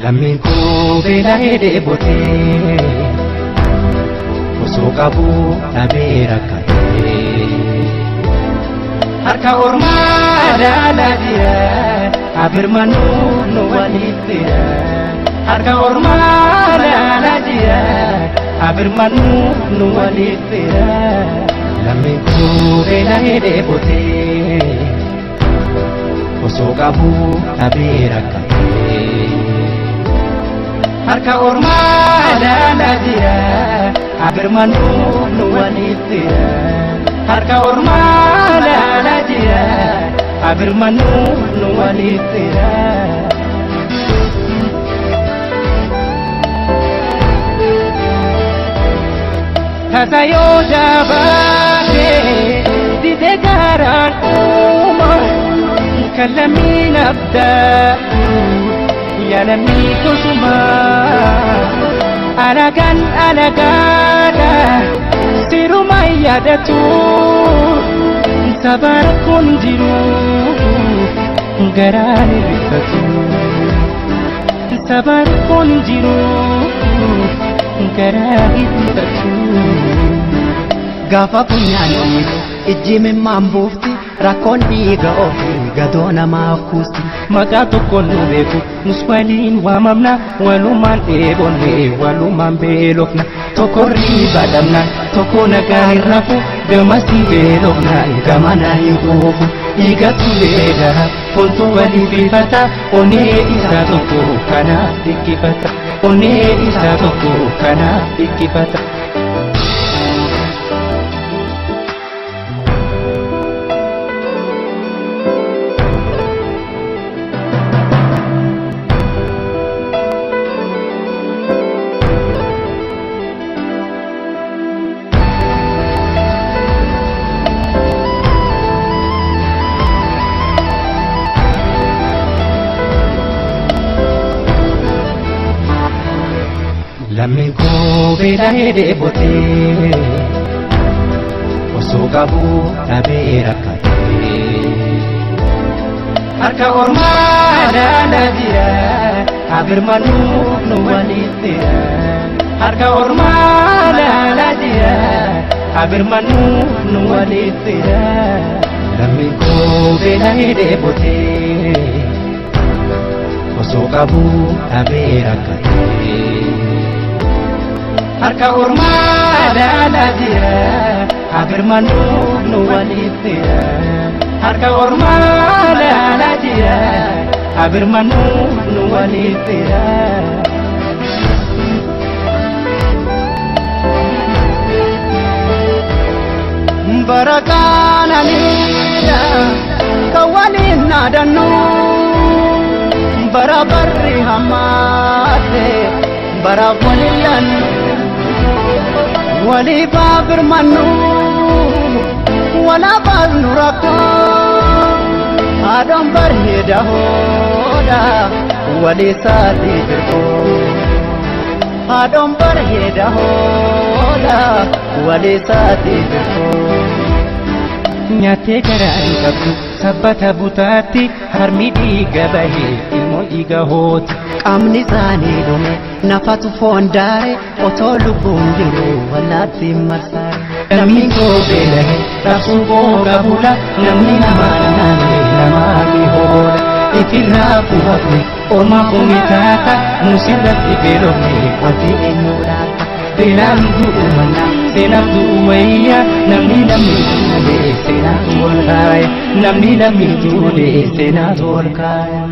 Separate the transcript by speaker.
Speaker 1: Lammiin koo beela'ee dheebotee osoo qabuu dhabee rakkatee harka ormaa ilaalaa jira abirmanuu nu waliif fira harka ormaa ilaalaa jira abirmanuu nu waliif fira lammiin koo beela'ee dheebotee osoo qabuu dhabee rakkatee harka ormaa ilaalaa jira abirmanuu nu waliif fira harka ormaa ilaalaa jira abirmanuu nu waliif fira tasa yoo jabaatee dide garaan uuma kan lammiin abdaa ya lammi kusuma alagan alagada siruma yadatu sabar kun jiru garani bitatu sabar kun jiru garani bitatu gafa punyani ijjime mambufti rakkoon dhiiga ofii gadoo namaaf kuusti maqaa tokkoon nu beeku nus waliin waamamna walumaan dheebonne walumaan beelofna tokko riiba dhabna tokko nagaa hin rafu gamasii beelofnaan gamana hin quufu dhiigatu beela fontu walii bifata onee isaa tokko kanaaf dhikkifata onee isaa tokko kanaaf dhikkifata lammiin koo beela'ee dheebotee osoo qabuu dhabee rakkatee harka ormaa ilaalaa jira abirmanuu nu waliif fira harka ormaa ilaalaa jira abirmanuu nu waliif fira lammiin koo beela'ee dheebotee osoo qabuu dhabee rakkatee harka ormaa ilaalaa jira abirmanuu nu waliif fira harka ormaa ilaalaa jira abirmanuu nu waliif fira barakananidha kawaliin naadannu barabarri hammaate barafolillan wali babir manu wala bal nurako adam barhida hoda wali sadi birko adam barhida hoda wali sadi birko nyate garaan qabdu sabbata butaatti harmi dhiiga bahee ilmoo dhiiga hooti qaamni isaanii dhume nafatu foondaare otoo lubbuun jiru wallaatti marsaare lammiin koo beela'ee raabsuu booga bula namni namaa naannee namaa ni hoola ifirraa fuufne ormaa kumitaata nusirratti beelofne ati eenyuudhaata beelaan du'uumannaa seenaaf du'uwayyaa namni duulee seenaatu ol kaaya namni duulee seenaatu ol kaaya